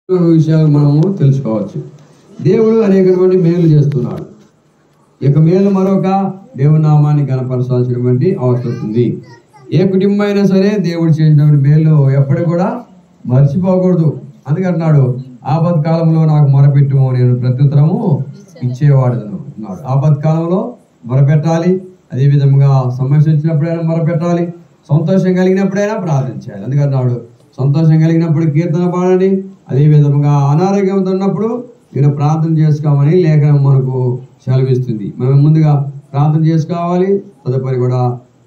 విషయాలు మనము తెలుసుకోవచ్చు. దేవుడు అనేకటువంటి మేలు చేస్తున్నాడు. ఇక మేలు మరొక దేవుని నామాన్ని గణపరచాల్సినటువంటి అవసరం ఉంది. ఏ కుటుంబం అయినా సరే దేవుడు చేసినటువంటి మేలు ఎప్పటికి కూడా మర్చిపోకూడదు. అందుకంటున్నాడు, ఆపత్కాలంలో నాకు మొరపెట్టుము, నేను ప్రత్యుత్తరము ఇచ్చేవాడు అన్నాడు. ఆపత్కాలంలో మొరపెట్టాలి. అదేవిధంగా సమస్య వచ్చినప్పుడైనా మొరపెట్టాలి. సంతోషం కలిగినప్పుడైనా ప్రార్థించాలి. అందుకంటున్నాడు, సంతోషం కలిగినప్పుడు కీర్తన పాడండి. అదేవిధంగా అనారోగ్యంతో ఉన్నప్పుడు మీరు ప్రార్థన చేసుకోమని లేఖనం మనకు సెలవిస్తుంది. మనం ముందుగా ప్రార్థన చేసుకోవాలి. తదుపరి కూడా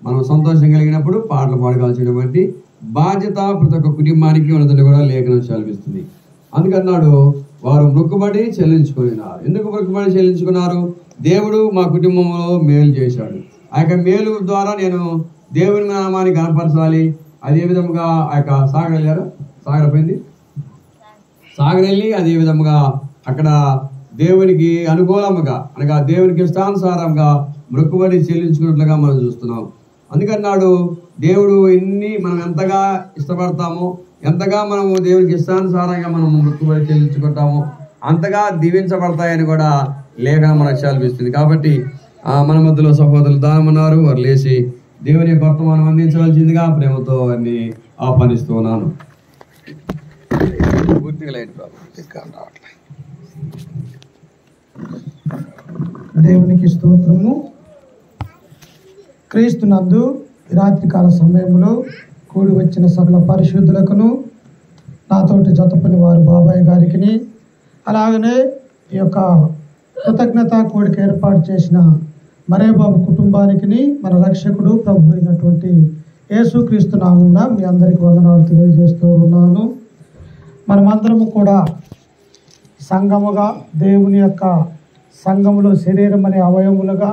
మనం సంతోషం కలిగినప్పుడు పాటలు పాడగాల్సినటువంటి బాధ్యత ప్రతి ఒక్క కుటుంబానికి ఉన్నదని కూడా లేఖనం సెలవిస్తుంది. అందుకన్నాడు, వారు మొక్కుబడి చెల్లించుకున్నారు. ఎందుకు మొక్కుబడి చెల్లించుకున్నారు? దేవుడు మా కుటుంబంలో మేలు చేశాడు. ఆ యొక్క మేలు ద్వారా నేను దేవుని నామాన్ని కనపరచాలి. అదేవిధముగా ఆ యొక్క సాగరైపోయింది సాగరెళ్ళి అదేవిధముగా అక్కడ దేవునికి అనుకూలముగా అనగా దేవునికి ఇష్టానుసారంగా మొక్కుబడి చెల్లించుకున్నట్లుగా మనం చూస్తున్నాం. అందుకన్నాడు, దేవుడు మనం ఎంతగా ఇష్టపడతామో, ఎంతగా మనము దేవునికి ఇష్టానుసారంగా మనం మొక్కుబడి చెల్లించుకుంటామో అంతగా దీవించబడతాయని కూడా లేఖనం మనకు సెలవిస్తుంది. కాబట్టి మన మధ్యలో సహోదరులు దానమన్నారు. వారు లేచి దేవుని వర్తమానం అందించవలసిందిగా ప్రేమతో వారిని ఆహ్వానిస్తూ ఉన్నాను. దేవునికి స్తోత్రము. క్రీస్తునందు రాత్రికాల సమయంలో కూడి వచ్చిన సకల పరిశుద్ధులకును, నాతోటి జతపని వారు బాబాయ్ గారికి, అలాగనే ఈ యొక్క కృతజ్ఞత కోడిక ఏర్పాటు చేసిన మరేబాబు కుటుంబానికి మన రక్షకుడు ప్రభు అయినటువంటి యేసుక్రీస్తు నామమున మీ అందరికీ వందనాలు తెలియజేస్తూ ఉన్నాను. మనమందరము కూడా సంఘముగా దేవుని యొక్క సంఘములో శరీరం అనే అవయములుగా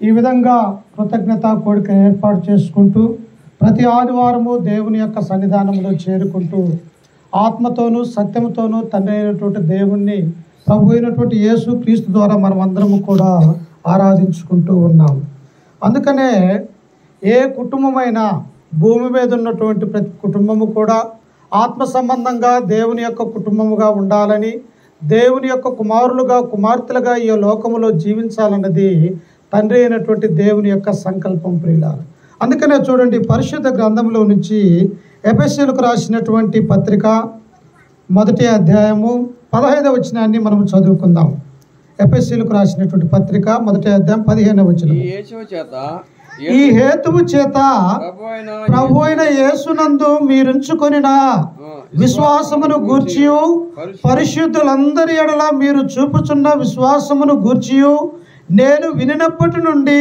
ఈ విధంగా కృతజ్ఞత కోడిక ఏర్పాటు చేసుకుంటూ ప్రతి ఆదివారము దేవుని యొక్క సన్నిధానంలో చేరుకుంటూ ఆత్మతోనూ సత్యముతోనూ తండ్రి అయినటువంటి దేవుణ్ణి ప్రభు అయినటువంటి యేసుక్రీస్తు ద్వారా మనం అందరము కూడా ఆరాధించుకుంటూ ఉన్నాం. అందుకనే ఏ కుటుంబమైనా భూమి మీద ఉన్నటువంటి ప్రతి కుటుంబము కూడా ఆత్మ సంబంధంగా దేవుని యొక్క కుటుంబముగా ఉండాలని, దేవుని యొక్క కుమారులుగా కుమార్తెలుగా ఈ లోకములో జీవించాలన్నది తండ్రి అయినటువంటి దేవుని యొక్క సంకల్పం ప్రియులారా. అందుకనే చూడండి, పరిశుద్ధ గ్రంథంలో నుంచి ఎఫెసీయులకు రాసినటువంటి పత్రిక 1వ అధ్యాయము 15వ వచనాన్ని మనం చదువుకుందాం. ఎఫెసీయులకు రాసినటువంటి పత్రిక 1వ అధ్యాయం 15వ వచనం. ఈ హేతువు చేత ప్రభు అయిన యేసునందు మీరుంచుకొనిన విశ్వాసమును గూర్చియు పరిశుద్ధులందరి ఎడల మీరు చూపుచున్న విశ్వాసమును గూర్చియు నేను వినినప్పటి నుండి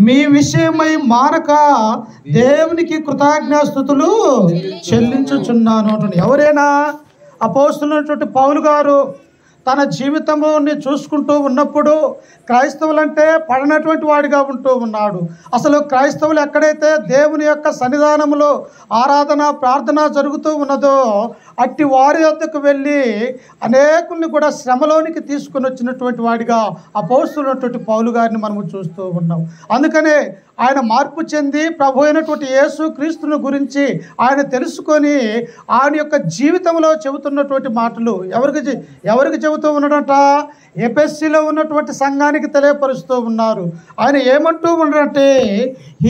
మీ విషయమై మానక దేవునికి కృతజ్ఞాస్తుతులు చెల్లించుచున్నాను. ఎవరైనా అపోస్తలుడైనటువంటి పౌలు గారు తన జీవితంలోని చూసుకుంటూ ఉన్నప్పుడు క్రైస్తవులంటే పడనటువంటి వాడిగా ఉంటూ ఉన్నాడు. అసలు క్రైస్తవులు ఎక్కడైతే దేవుని యొక్క సన్నిధానంలో ఆరాధన ప్రార్థన జరుగుతూ ఉన్నదో అట్టి వారి వద్దకు వెళ్ళి అనేకుల్ని కూడా శ్రమలోనికి తీసుకుని వచ్చినటువంటి వాడిగా అపోస్తలుడైనటువంటి పౌలు గారిని మనము చూస్తూ ఉన్నాం. అందుకనే ఆయన మార్పు చెంది ప్రభు అయినటువంటి యేసు క్రీస్తుని గురించి ఆయన తెలుసుకొని ఆయన యొక్క జీవితంలో చెబుతున్నటువంటి మాటలు ఎవరికి చెబుతూ ఉన్నాడంట? ఎఫెసీలో ఉన్నటువంటి సంఘానికి తెలియపరుస్తూ ఉన్నారు. ఆయన ఏమంటూ ఉన్నాడంటే,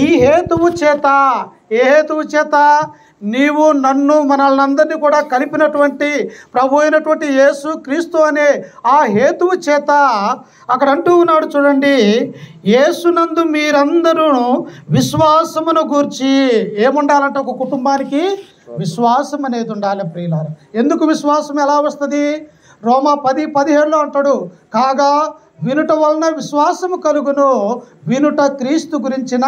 ఈ హేతువు చేత, ఏ హేతువు చేత? నీవు నన్ను మనల్ని అందరినీ కూడా కలిపినటువంటి ప్రభు అయినటువంటి యేసు క్రీస్తు అనే ఆ హేతువు చేత అక్కడ అంటూ ఉన్నాడు. చూడండి, యేసునందు మీరందరూ విశ్వాసమును గూర్చి ఏముండాలంటే ఒక కుటుంబానికి విశ్వాసం అనేది ఉండాలి ప్రియులారా. ఎందుకు విశ్వాసం ఎలా వస్తుంది? రోమా 10:17 అంటాడు, కాగా వినుట వలన విశ్వాసము కలుగును, వినుట క్రీస్తు గురించిన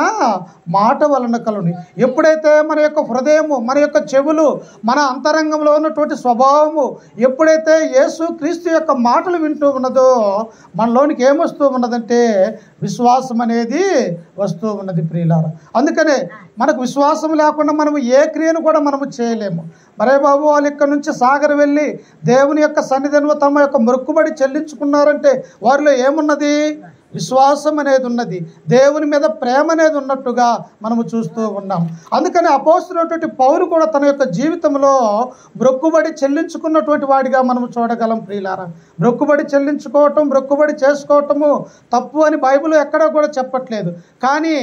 మాట వలన కలుగును. ఎప్పుడైతే మన యొక్క హృదయము, మన యొక్క చెవులు, మన అంతరంగంలో ఉన్నటువంటి స్వభావము ఎప్పుడైతే యేసు క్రీస్తు యొక్క మాటలు వింటూ ఉన్నదో మనలోనికి ఏమొస్తూ ఉన్నదంటే విశ్వాసం అనేది వస్తూ ఉన్నది ప్రియులారా. అందుకనే మనకు విశ్వాసం లేకుండా మనము ఏ క్రియను కూడా మనము చేయలేము. మరే బాబు వాళ్ళు ఇక్కడ నుంచి సాగర్ వెళ్ళి దేవుని యొక్క సన్నిధిలో తమ యొక్క మొక్కుబడి చెల్లించుకున్నారంటే వారిలో ఏమున్నది? విశ్వాసం అనేది ఉన్నది, దేవుని మీద ప్రేమ అనేది ఉన్నట్టుగా మనము చూస్తూ ఉన్నాం. అందుకని అపోస్తలుడైనటువంటి పౌలు కూడా తన యొక్క జీవితంలో మొక్కుబడి చెల్లించుకున్నటువంటి వాడిగా మనము చూడగలం ప్రియులారా. మొక్కుబడి చెల్లించుకోవటం, మొక్కుబడి చేసుకోవటము తప్పు అని బైబిల్ ఎక్కడా కూడా చెప్పట్లేదు. కానీ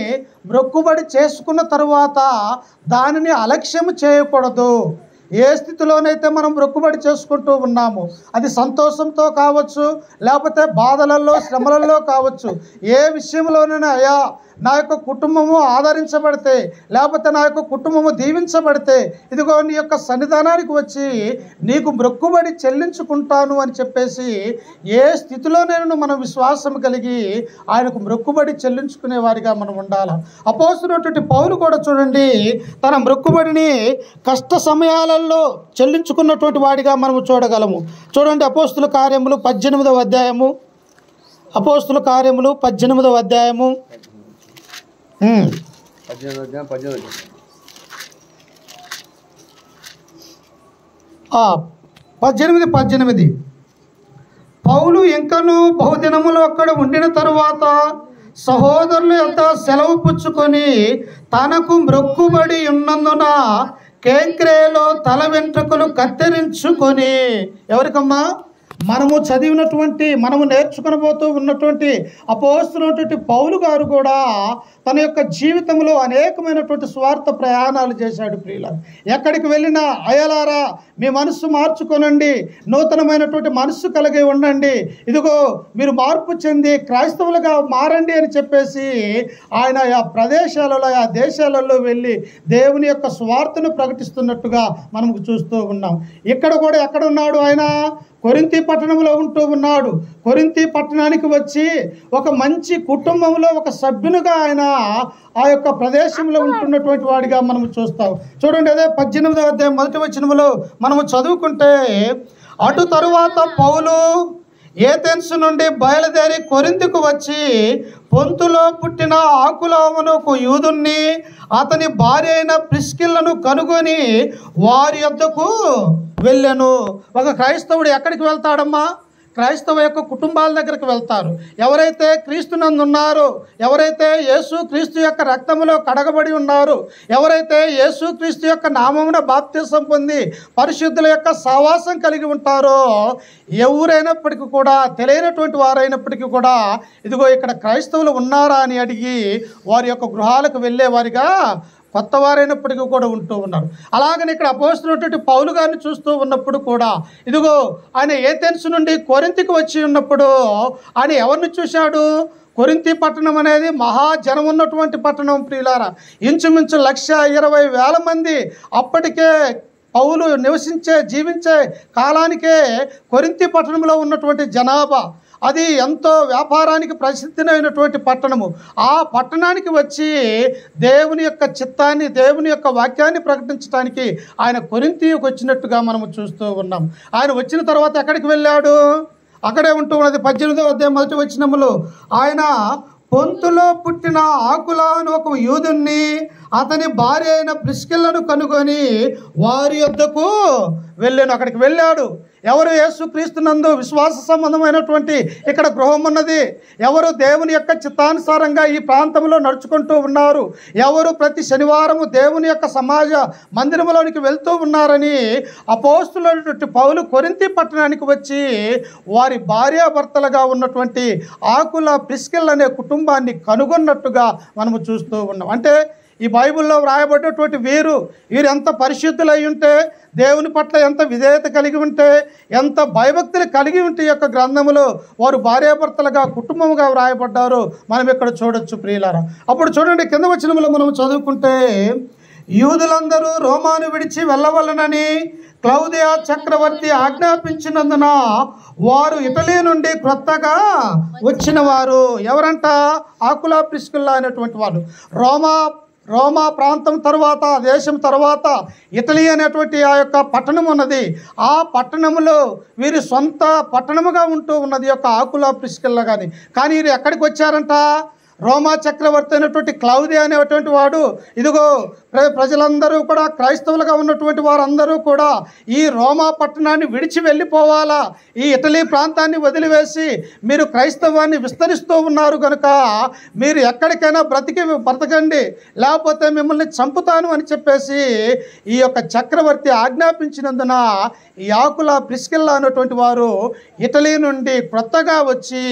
మొక్కుబడి చేసుకున్న తరువాత దానిని అలక్ష్యం చేయకూడదు. ఏ స్థితిలోనైతే మనం మొక్కుబడి చేసుకుంటూ ఉన్నాము, అది సంతోషంతో కావచ్చు, లేకపోతే బాధలలో శ్రమలలో కావచ్చు, ఏ విషయంలోనైనా అయ్యా నా యొక్క కుటుంబము ఆదరించబడితే, లేకపోతే నా యొక్క కుటుంబము దీవించబడితే, ఇదిగో నీ యొక్క సన్నిధానానికి వచ్చి నీకు మొక్కుబడి చెల్లించుకుంటాను అని చెప్పేసి ఏ స్థితిలోనైనా మనం విశ్వాసం కలిగి ఆయనకు మొక్కుబడి చెల్లించుకునే వారిగా మనం ఉండాలి. అపోస్తలుడైనటువంటి పౌలు కూడా చూడండి, తన మొక్కుబడిని కష్ట సమయాలలో చెల్లించుకున్నటువంటి వాడిగా మనము చూడగలము. చూడండి, అపోస్తల కార్యములు 18వ అధ్యాయము, అపోస్తల కార్యములు 18వ అధ్యాయము 18 పౌలు ఇంకను బహుదినములు అక్కడ ఉండిన తరువాత సహోదరులు ఎంత సెలవు పుచ్చుకొని తనకు మొక్కుబడి ఉన్నందున కేంక్రేలో తల వెంట్రుకలు కత్తిరించుకొని, ఎవరికమ్మా? మనము చదివినటువంటి, మనము నేర్చుకునబోతూ ఉన్నటువంటి అపోస్తలుడైనటువంటి పౌలు గారు కూడా తన యొక్క జీవితంలో అనేకమైనటువంటి స్వార్థ ప్రయాణాలు చేశాడు ప్రియులారా. ఎక్కడికి వెళ్ళినా అయ్యలారా మీ మనస్సు మార్చుకోనండి, నూతనమైనటువంటి మనస్సు కలిగి ఉండండి, ఇదిగో మీరు మార్పు చెంది క్రైస్తవులుగా మారండి అని చెప్పేసి ఆయన ఆ ప్రదేశాలలో, ఆ దేశాలలో వెళ్ళి దేవుని యొక్క స్వార్థను ప్రకటిస్తున్నట్టుగా మనం చూస్తూ ఉన్నాం. ఇక్కడ కూడా ఎక్కడ ఉన్నాడు ఆయన? కొరింథీ పట్టణంలో ఉంటూ ఉన్నాడు. కొరింథీ పట్టణానికి వచ్చి ఒక మంచి కుటుంబంలో ఒక సభ్యునిగా ఆయన ఆ యొక్క ప్రదేశంలో ఉంటున్నటువంటి వాడిగా మనం చూస్తాం. చూడండి, అదే 18వ అధ్యాయం 1వ వచనములో మనము చదువుకుంటే, అటు తరువాత పౌలు ఏథెన్సు నుండి బయలుదేరి కొరింథీకు వచ్చి పొంతులో పుట్టిన ఆకులావును ఒక యూదుణ్ణి అతని భార్య అయిన ప్రిస్కిల్లను కనుగొని వారి యొద్దకు వెళ్ళాను. ఒక క్రైస్తవుడు ఎక్కడికి వెళ్తాడమ్మా? క్రైస్తవ యొక్క కుటుంబాల దగ్గరికి వెళ్తారు. ఎవరైతే క్రీస్తునందు ఉన్నారో, ఎవరైతే యేసు క్రీస్తు యొక్క రక్తములో కడగబడి ఉన్నారో, ఎవరైతే యేసు క్రీస్తు యొక్క నామమున బాప్తిసం పొంది పరిశుద్ధుల యొక్క సహవాసం కలిగి ఉంటారో, ఎవరైనప్పటికీ కూడా, తెలియనటువంటి వారైనప్పటికీ కూడా ఇదిగో ఇక్కడ క్రైస్తవులు ఉన్నారా అని అడిగి వారి యొక్క గృహాలకు వెళ్ళేవారిగా కొత్త వారైనప్పటికీ కూడా ఉంటూ ఉన్నారు. అలాగని ఇక్కడ అపోస్తలుడైనటువంటి పౌలు గారిని చూస్తూ ఉన్నప్పుడు కూడా ఇదిగో ఆయన ఏథెన్సు నుండి కొరింథీకి వచ్చి ఉన్నప్పుడు ఆయన ఎవరిని చూశాడు? కొరింథీ పట్టణం అనేది మహాజనం ఉన్నటువంటి పట్టణం ప్రియులారా. ఇంచుమించు 120,000 మంది అప్పటికే పౌలు నివసించే, జీవించే కాలానికే కొరింథీ పట్టణంలో ఉన్నటువంటి జనాభా. అది ఎంతో వ్యాపారానికి ప్రసిద్ధినైనటువంటి పట్టణము. ఆ పట్టణానికి వచ్చి దేవుని యొక్క చిత్తాన్ని, దేవుని యొక్క వాక్యాన్ని ప్రకటించడానికి ఆయన కొరింథీకి వచ్చినట్టుగా మనము చూస్తూ ఉన్నాం. ఆయన వచ్చిన తర్వాత ఎక్కడికి వెళ్ళాడు? అక్కడే ఉంటూ ఉన్నది 18వ అధ్యాయం 1వ వచనములో, ఆయన పొంతులో పుట్టిన ఆకులాను ఒక యూదుణ్ణి అతని భార్య అయిన ప్రిస్కిల్లను కనుగొని వారి యొద్దకు వెళ్ళాను. అక్కడికి వెళ్ళాడు. ఎవరు? యేసుక్రీస్తునందు విశ్వాస సంబంధమైనటువంటి ఇక్కడ గృహం ఉన్నది. ఎవరు దేవుని యొక్క చిత్తానుసారంగా ఈ ప్రాంతంలో నడుచుకుంటూ ఉన్నారు, ఎవరు ప్రతి శనివారము దేవుని యొక్క సమాజ మందిరంలోనికి వెళ్తూ ఉన్నారని అపోస్తలుడైనటువంటి పౌలు కొరింథీ పట్టణానికి వచ్చి వారి భార్యాభర్తలుగా ఉన్నటువంటి ఆకుల ప్రిస్కిల్ అనే కుటుంబాన్ని కనుగొన్నట్టుగా మనము చూస్తూ ఉన్నాం. అంటే ఈ బైబిల్లో వ్రాయబడినటువంటి వీరు ఎంత పరిశుద్ధులై ఉంటే, దేవుని పట్ల ఎంత విధేయత కలిగి ఉంటే, ఎంత భయభక్తులు కలిగి ఉంటే ఈ యొక్క గ్రంథములో వారు భార్యాభర్తలుగా కుటుంబముగా వ్రాయబడ్డారు మనం ఇక్కడ చూడొచ్చు ప్రియులారా. అప్పుడు చూడండి, కింద వచనములో మనం చదువుకుంటే, యూదులందరూ రోమాను విడిచి వెళ్ళవలనని క్లౌదియా చక్రవర్తి ఆజ్ఞాపించినందున వారు ఇటలీ నుండి క్రొత్తగా వచ్చిన వారు. ఎవరంట? ఆకులా ప్రిస్కిల్లా అనేటువంటి వాళ్ళు. రోమా ప్రాంతం తర్వాత, దేశం తర్వాత ఇటలీ అనేటువంటి ఆ యొక్క పట్టణం ఉన్నది. ఆ పట్టణంలో వీరి సొంత పట్టణముగా ఉంటూ ఉన్నది యొక్క ఆకులా ప్రిస్కిల్లా. కానీ వీరు ఎక్కడికి వచ్చారంట? రోమా చక్రవర్తి అయినటువంటి క్లౌదియా అనేటువంటి వాడు ఇదిగో ప్రజలందరూ కూడా క్రైస్తవులుగా ఉన్నటువంటి వారందరూ కూడా ఈ రోమా పట్టణాన్ని విడిచి వెళ్ళిపోవాలా, ఈ ఇటలీ ప్రాంతాన్ని వదిలివేసి మీరు క్రైస్తవాన్ని విస్తరిస్తూ ఉన్నారు కనుక మీరు ఎక్కడికైనా బ్రతకండి, లేకపోతే మిమ్మల్ని చంపుతాను అని చెప్పేసి ఈ యొక్క చక్రవర్తి ఆజ్ఞాపించినందున ఈ ఆకుల ప్రిస్కిల్లా అనేటువంటి వారు ఇటలీ నుండి కొత్తగా వచ్చి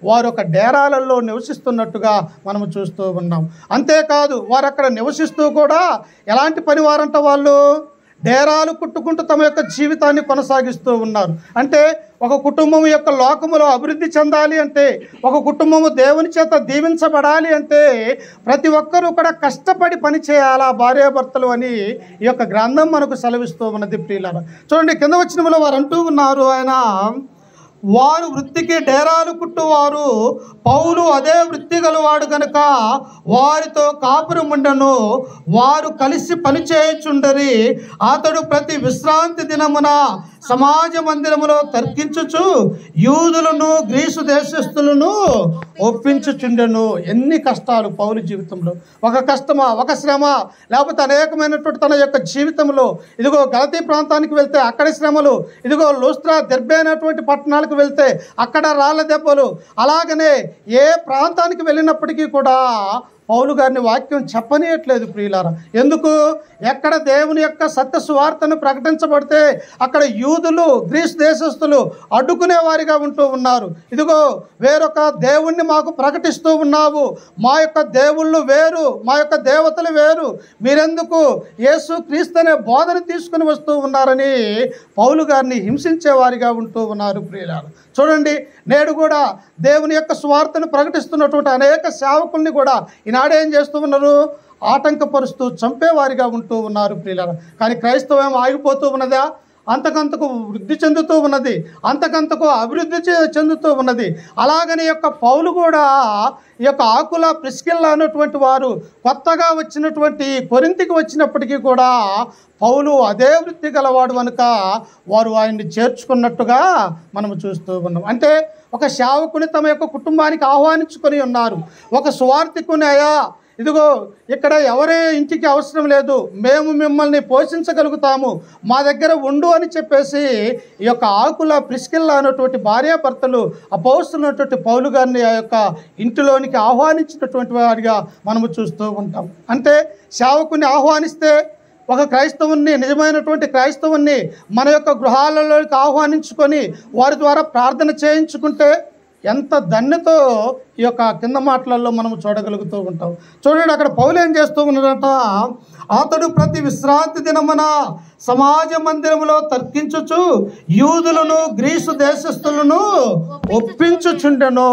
వారు ఒక డేరాలలో నివసిస్తున్నట్టుగా మనము చూస్తూ ఉన్నాం. అంతేకాదు వారు అక్కడ నివసిస్తూ కూడా ఎలాంటి పని వారంట, వాళ్ళు డేరాలు కుట్టుకుంటూ తమ యొక్క జీవితాన్ని కొనసాగిస్తూ ఉన్నారు. అంటే ఒక కుటుంబం యొక్క లోకములో అభివృద్ధి చెందాలి అంటే, ఒక కుటుంబము దేవుని చేత దీవించబడాలి అంటే ప్రతి ఒక్కరూ కూడా కష్టపడి పని చేయాలా భార్యాభర్తలు అని ఈ యొక్క గ్రంథం మనకు సెలవిస్తూ ఉన్నది. ప్రియులారా చూడండి, కింద వచనంలో వారు అంటూ ఉన్నారు, ఆయన వారు వృత్తికి డేరాలు కుట్టువారు, పౌలు అదే వృత్తి గలవాడు కనుక వారితో కాపురం ఉండను, వారు కలిసి పని చేయుచుండరి. అతడు ప్రతి విశ్రాంతి దినమున సమాజ మందిరములో తర్కించుచు యూదులను గ్రీసు దేశస్థులను ఒప్పించుచుండెను. ఎన్ని కష్టాలు పౌలు జీవితంలో, ఒక కష్టమా, ఒక శ్రమ, లేకపోతే అనేకమైనటువంటి తన యొక్క జీవితంలో ఇదిగో గలతీ ప్రాంతానికి వెళ్తే అక్కడ శ్రమలు, ఇదిగో లూస్త్రా దెర్బే అనేటువంటి పట్టణాలకు వెళ్తే అక్కడ రాళ్ళ దెబ్బలు, అలాగనే ఏ ప్రాంతానికి వెళ్ళినప్పటికీ కూడా పౌలు గారిని వాక్యం చెప్పనీయట్లేదు. ప్రియులారా ఎందుకు? ఎక్కడ దేవుని యొక్క సత్య సువార్తను ప్రకటించబడితే అక్కడ యూదులు గ్రీస్ దేశస్థులు అడ్డుకునే వారిగా ఉంటూ ఉన్నారు. ఇదిగో వేరొక దేవుణ్ణి మాకు ప్రకటిస్తూ ఉన్నావు, మా యొక్క దేవుళ్ళు వేరు, మా యొక్క దేవతలు వేరు, మీరెందుకు యేసు క్రీస్తు అనే బోధన తీసుకుని వస్తూ ఉన్నారని పౌలు గారిని హింసించే వారిగా ఉంటూ ఉన్నారు. ప్రియులారా చూడండి, నేడు కూడా దేవుని యొక్క సువార్తను ప్రకటిస్తున్నటువంటి అనేక సేవకుల్ని కూడా ఈనాడేం చేస్తూ ఉన్నారు, ఆటంకపరుస్తూ చంపేవారిగా ఉంటూ ఉన్నారు. ప్రియులారా కానీ క్రైస్తవం ఆగిపోతూ ఉన్నదా? అంతకంతకు వృద్ధి చెందుతూ ఉన్నది, అంతకంతకు అభివృద్ధి చెందుతూ ఉన్నది. అలాగని యొక్క పౌలు కూడా ఈ యొక్క ఆకుల ప్రిస్కిల్లా అనేటువంటి వారు కొత్తగా వచ్చినటువంటి కొరింథీకి వచ్చినప్పటికీ కూడా పౌలు అదే వృత్తి గలవాడు కనుక వారు ఆయన్ని చేర్చుకున్నట్టుగా మనము చూస్తూ ఉన్నాం. అంటే ఒక సేవకుని తమ యొక్క కుటుంబానికి ఆహ్వానించుకొని ఉన్నారు. ఒక సువార్థికుని, అయ్యా ఇదిగో ఇక్కడ ఎవరే ఇంటికి అవసరం లేదు, మేము మిమ్మల్ని పోషించగలుగుతాము, మా దగ్గర ఉండు అని చెప్పేసి ఈ యొక్క ఆకుల ప్రిస్కిల్లా అనేటువంటి భార్యాభర్తలు అపోస్తలున్నటువంటి పౌలు గారిని ఆ యొక్క ఇంటిలోనికి ఆహ్వానించినటువంటి వారిగా మనము చూస్తూ ఉంటాం. అంటే సేవకుని ఆహ్వానిస్తే ఒక క్రైస్తవుని, నిజమైనటువంటి క్రైస్తవుని మన యొక్క గృహాలలోకి ఆహ్వానించుకొని వారి ద్వారా ప్రార్థన చేయించుకుంటే ఎంత ధన్యతో ఈ యొక్క కింద మాటలలో మనం చూడగలుగుతూ ఉంటాం. చూడండి, అక్కడ పౌలు ఏం చేస్తూ ఉన్నాడంట, అతడు ప్రతి విశ్రాంతి దినమున సమాజ మందిరములో తర్కించుచు యూదులను గ్రీసు దేశస్థులను ఒప్పించుచుండెను.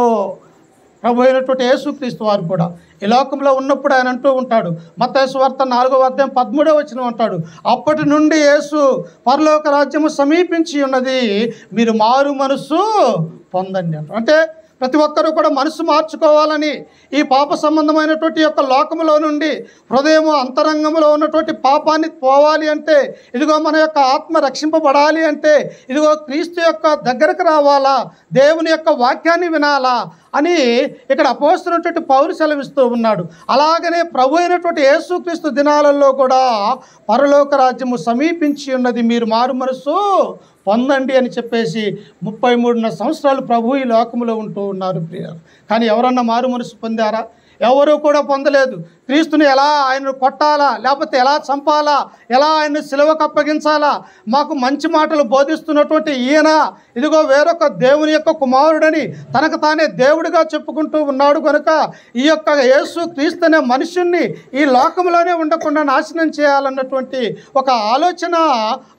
ప్రభు అయినటువంటి యేసుక్రీస్తు వారు కూడా ఈ లోకంలో ఉన్నప్పుడు ఆయన అంటూ ఉంటాడు, మత్తయి సువార్త 4:13 అంటాడు, అప్పటి నుండి యేసు పరలోక రాజ్యము సమీపించి ఉన్నది, మీరు మారు మనస్సు పొందండి అంటారు. అంటే ప్రతి ఒక్కరూ కూడా మనసు మార్చుకోవాలని, ఈ పాప సంబంధమైనటువంటి యొక్క లోకములో నుండి హృదయము అంతరంగంలో ఉన్నటువంటి పాపాన్ని పోవాలి అంటే, ఇదిగో మన యొక్క ఆత్మ రక్షింపబడాలి అంటే, ఇదిగో క్రీస్తు యొక్క దగ్గరకు రావాలా, దేవుని యొక్క వాక్యాన్ని వినాలా అని ఇక్కడ అపోస్తలున్నటువంటి పౌలు సెలవిస్తూ ఉన్నాడు. అలాగనే ప్రభు అయినటువంటి యేసుక్రీస్తు దినాలలో కూడా పరలోక రాజ్యము సమీపించి ఉన్నది, మీరు మారు మనస్సు పొందండి అని చెప్పేసి 33 సంవత్సరాలు ప్రభు ఈ లోకంలో ఉంటూ ఉన్నారు. ప్రియులు కానీ ఎవరన్నా మారు మనసు పొందారా? ఎవరూ కూడా పొందలేదు. క్రీస్తుని ఎలా ఆయన కొట్టాలా, లేకపోతే ఎలా చంపాలా, ఎలా ఆయన్ని సిలువకు అప్పగించాలా, మాకు మంచి మాటలు బోధిస్తున్నటువంటి ఈయన ఇదిగో వేరొక దేవుని యొక్క కుమారుడని తనకు తానే దేవుడిగా చెప్పుకుంటూ ఉన్నాడు కనుక ఈ యొక్క యేసు క్రీస్తు అనే మనుషుణ్ణి ఈ లోకంలోనే ఉండకుండా నాశనం చేయాలన్నటువంటి ఒక ఆలోచన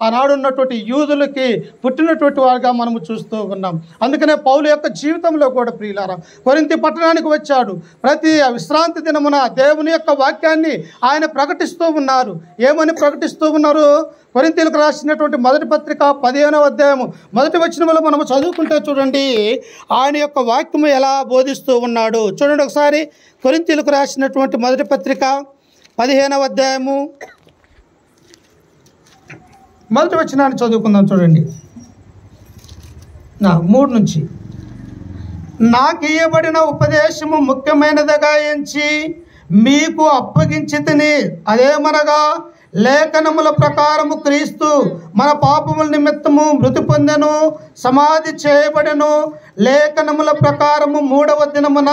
ఆనాడు ఉన్నటువంటి యూదులకి పుట్టినటువంటి వారుగా మనము చూస్తూ ఉన్నాం. అందుకనే పౌలు యొక్క జీవితంలో కూడా ప్రియులారా కొరింథీ పట్టణానికి వచ్చాడు. ప్రతి విశ్రాంతి దినమున దేవుని యొక్క వాక్యాన్ని ఆయన ప్రకటిస్తూ ఉన్నారు. ఏమని ప్రకటిస్తూ ఉన్నారు? కొరింథీయులకు రాసినటువంటి మొదటి పత్రిక 15వ అధ్యాయము 1వ వచనంలో మనము చదువుకుంటే చూడండి ఆయన యొక్క వాక్యము ఎలా బోధిస్తూ ఉన్నాడు. చూడండి ఒకసారి కొరింథీయులకు రాసినటువంటి మొదటి పత్రిక 15వ అధ్యాయము 1వ వచనాన్ని చదువుకుందాం. చూడండి 3 నుంచి నాకు ఇవ్వబడిన ఉపదేశము ముఖ్యమైనదిగా ఎంచి మీకు అప్పగించితిని. అదేమనగా లేఖనముల ప్రకారము క్రీస్తు మన పాపముల నిమిత్తము మృతి పొందెను, సమాధి చేయబడెను, లేఖనముల ప్రకారము 3వ దినమున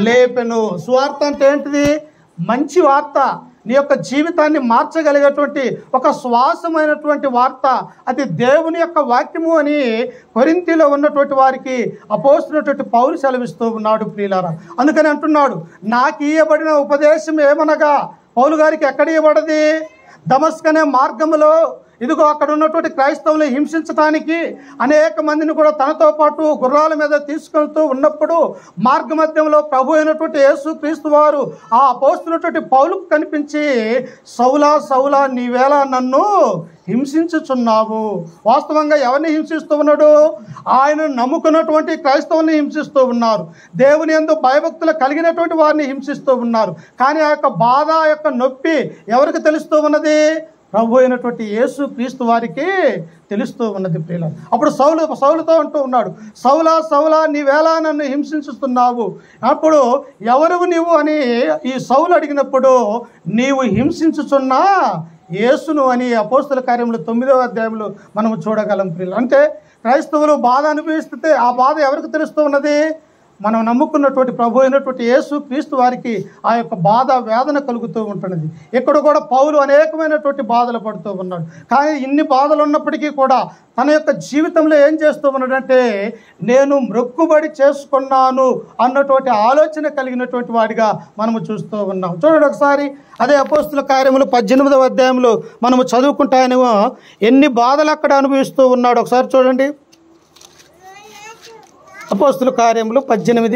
లేపెను. సువార్త అంటే ఏంటిది? మంచి వార్త. నీ యొక్క జీవితాన్ని మార్చగలిగేటువంటి ఒక శ్వాసమైనటువంటి వార్త. అది దేవుని యొక్క వాక్యము అని కొరింథీలో ఉన్నటువంటి వారికి అపోస్తులైనటువంటి పౌలు సెలవిస్తూ ఉన్నాడు ప్రియులారా. అందుకని అంటున్నాడు, నాకు ఇవ్వబడిన ఉపదేశం ఏమనగా, పౌలు గారికి ఎక్కడ ఇవ్వబడది? దమస్కు అనే మార్గములో ఇదిగో అక్కడ ఉన్నటువంటి క్రైస్తవులు హింసించడానికి అనేక మందిని కూడా తనతో పాటు గుర్రాల మీద తీసుకెళ్తూ ఉన్నప్పుడు మార్గ మధ్యంలో ప్రభు అయినటువంటి యేసు క్రీస్తు వారు ఆ అపోస్తులైనటువంటి పౌలుకు కనిపించి, సౌలా సౌలా నీవేళ నన్ను హింసించుచున్నావు. వాస్తవంగా ఎవరిని హింసిస్తూ ఉన్నాడు? ఆయన నమ్ముకున్నటువంటి క్రైస్తవుల్ని హింసిస్తూ ఉన్నారు. దేవుని యందు భయభక్తులు కలిగినటువంటి వారిని హింసిస్తూ ఉన్నారు. కానీ ఆ యొక్క బాధ, ఆ యొక్క నొప్పి ఎవరికి తెలుస్తూ ఉన్నది? ప్రభు అయినటువంటి యేసు క్రీస్తు వారికి తెలుస్తూ ఉన్నది ప్రియులారా. అప్పుడు సౌలుతో అంటూ ఉన్నాడు, సౌలా సౌలా నీవేళ నన్ను హింసిస్తున్నావు. అప్పుడు ఎవరు నీవు అని ఈ సౌలు అడిగినప్పుడు, నీవు హింసించుచున్నా యేసును అని అపోస్తుల కార్యములు 9వ అధ్యాయంలో మనము చూడగలం ప్రియులారా. అంటే క్రైస్తవులు బాధ అనుభవిస్తే ఆ బాధ ఎవరికి తెలుస్తూ ఉన్నది? మనం నమ్ముకున్నటువంటి ప్రభు అయినటువంటి యేసు క్రీస్తు వారికి ఆ యొక్క బాధ, వేదన కలుగుతూ ఉంటున్నది. ఇక్కడ కూడా పౌలు అనేకమైనటువంటి బాధలు పడుతూ ఉన్నాడు. కానీ ఇన్ని బాధలు ఉన్నప్పటికీ కూడా తన యొక్క జీవితంలో ఏం చేస్తూ ఉన్నాడంటే, నేను మొక్కుబడి చేసుకున్నాను అన్నటువంటి ఆలోచన కలిగినటువంటి వాడిగా మనము చూస్తూ ఉన్నాం. చూడండి ఒకసారి అదే అపోస్తుల కార్యములు 18వ అధ్యాయంలో మనము చదువుకుంటే ఆయన ఎన్ని బాధలు అక్కడ అనుభవిస్తూ ఉన్నాడు. ఒకసారి చూడండి, అపోస్తుల కార్యములు 18:5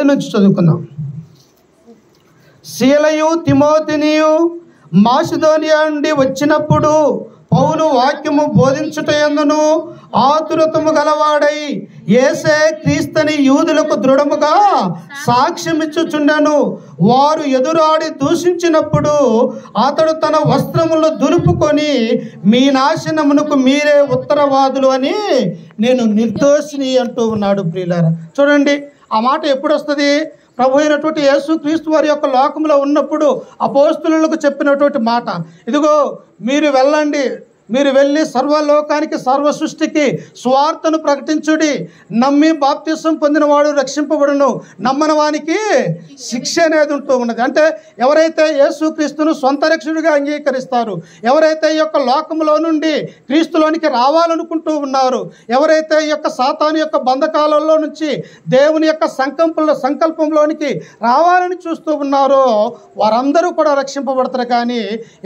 నుంచి చదువుకుందాం. సీలయు తిమోతినియు మాసిదోనియా నుండి వచ్చినప్పుడు పౌలు వాక్యము బోధించుటయందును ఆతురతము గలవాడై యేసే క్రీస్తుని యూదులకు దృఢముగా సాక్ష్యమిచ్చుచుండెను. వారు ఎదురాడి దూషించినప్పుడు అతడు తన వస్త్రములు దులుపుకొని, మీ నాశనమునకు మీరే ఉత్తరవాదులు అని నేను నిర్దోషిని అంటూ ఉన్నాడు ప్రియులారా. చూడండి ఆ మాట ఎప్పుడు వస్తుంది? ప్రభు అయినటువంటి యేసు క్రీస్తు వారి యొక్క లోకంలో ఉన్నప్పుడు అపోస్తులకు చెప్పినటువంటి మాట. ఇదిగో మీరు వెళ్ళండి, మీరు వెళ్ళి సర్వలోకానికి, సర్వ సృష్టికి స్వార్థను ప్రకటించుడి. నమ్మి బాప్తిసం పొందినవాడు రక్షింపబడును, నమ్మని వానికి శిక్ష అనేది ఉంటూ ఉన్నది. అంటే ఎవరైతే యేసుక్రీస్తును సొంత రక్షకుడిగా అంగీకరిస్తారు, ఎవరైతే ఈ యొక్క లోకంలో నుండి క్రీస్తులోనికి రావాలనుకుంటూ ఉన్నారు, ఎవరైతే ఈ యొక్క సాతాను యొక్క బంధకాలలో నుంచి దేవుని యొక్క సంకల్పంలోనికి రావాలని చూస్తూ ఉన్నారో వారందరూ కూడా రక్షింపబడతారు. కానీ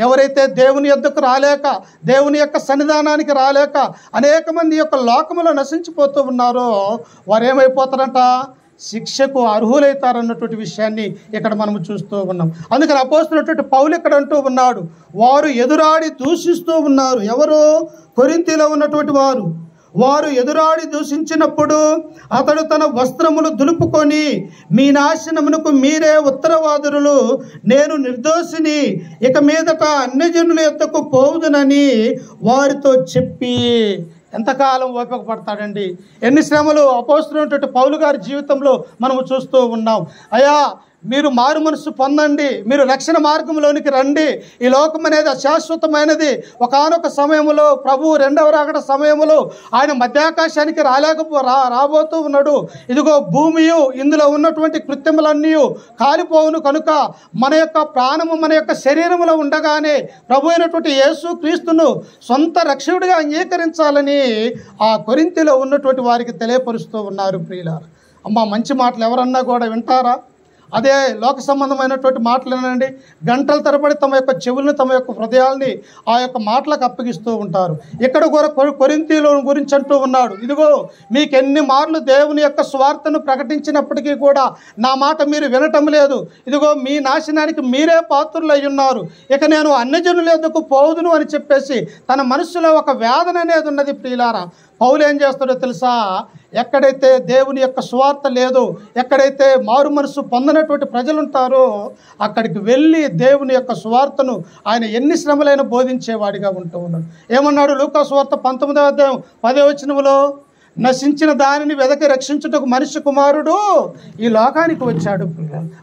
ఎవరైతే దేవుని యొద్దకు రాలేక, దేవుని యొక్క సన్నిధానానికి రాలేక అనేక మంది యొక్క లోకములో నశించిపోతూ ఉన్నారో వారు ఏమైపోతారంట? శిక్షకు అర్హులైతారన్నటువంటి విషయాన్ని ఇక్కడ మనము చూస్తూ ఉన్నాం. అందుకని అపోస్తులైనటువంటి పౌలు ఇక్కడ అంటూ ఉన్నాడు, వారు ఎదురాడి దూషిస్తూ ఉన్నారు. ఎవరు? కొరింథీలో ఉన్నటువంటి వారు. వారు ఎదురాడి దూషించినప్పుడు అతడు తన వస్త్రములు దులుపుకొని, మీ నాశనమునకు మీరే ఉత్తరవాదులు, నేను నిర్దోషిని, ఇక మీదట అన్యజనుల యొద్దకు పోవుదునని వారితో చెప్పి. ఎంతకాలం ఓపిక పడతాడండి? ఎన్ని శ్రమలు అపోస్తులైనటువంటి పౌలు గారి జీవితంలో మనము చూస్తూ ఉన్నాం. అయ్యా మీరు మారు మనసు పొందండి, మీరు రక్షణ మార్గంలోనికి రండి, ఈ లోకం అనేది అశాశ్వతమైనది. ఒకానొక సమయంలో ప్రభు రెండవ రాకడ సమయంలో ఆయన మధ్యాకాశానికి రాబోతూ ఉన్నాడు. ఇదిగో భూమియు ఇందులో ఉన్నటువంటి కృత్యములన్నీ కాలిపోవును కనుక మన యొక్క ప్రాణము మన యొక్క శరీరములో ఉండగానే ప్రభు అయినటువంటి యేసు క్రీస్తును సొంత రక్షకుడిగా అంగీకరించాలని ఆ కొరింథీలో ఉన్నటువంటి వారికి తెలియపరుస్తూ ఉన్నారు ప్రియులారా. అమ్మ, మంచి మాటలు ఎవరన్నా కూడా వింటారా? అదే లోక సంబంధమైనటువంటి మాటలేనండి గంటల తరబడి తమ యొక్క చెవులను, తమ యొక్క హృదయాల్ని ఆ యొక్క మాటలకు అప్పగిస్తూ ఉంటారు. ఇక్కడ కూడా కొరింథీలో గురించి అంటూ ఉన్నాడు, ఇదిగో మీకు ఎన్ని మార్లు దేవుని యొక్క స్వార్థను ప్రకటించినప్పటికీ కూడా నా మాట మీరు వినటం లేదు. ఇదిగో మీ నాశనానికి మీరే పాత్రులు అయి ఉన్నారు, ఇక నేను అన్యజనుల యొద్దకు పోదును అని చెప్పేసి తన మనస్సులో ఒక వేదన అనేది ఉన్నది ప్రియులారా. పౌలు ఏం చేస్తాడో తెలుసా? ఎక్కడైతే దేవుని యొక్క సువార్త లేదో, ఎక్కడైతే మారు మనసు పొందనటువంటి ప్రజలు ఉంటారో అక్కడికి వెళ్ళి దేవుని యొక్క సువార్తను ఆయన ఎన్ని శ్రమలైనా బోధించేవాడిగా ఉంటూ ఉన్నాడు. ఏమన్నాడు? లూకా సువార్త 19వ అధ్యాయం 10వ వచనంలో, నశించిన దానిని వెదకి రక్షించుటకు మనిషి కుమారుడు ఈ లోకానికి వచ్చాడు.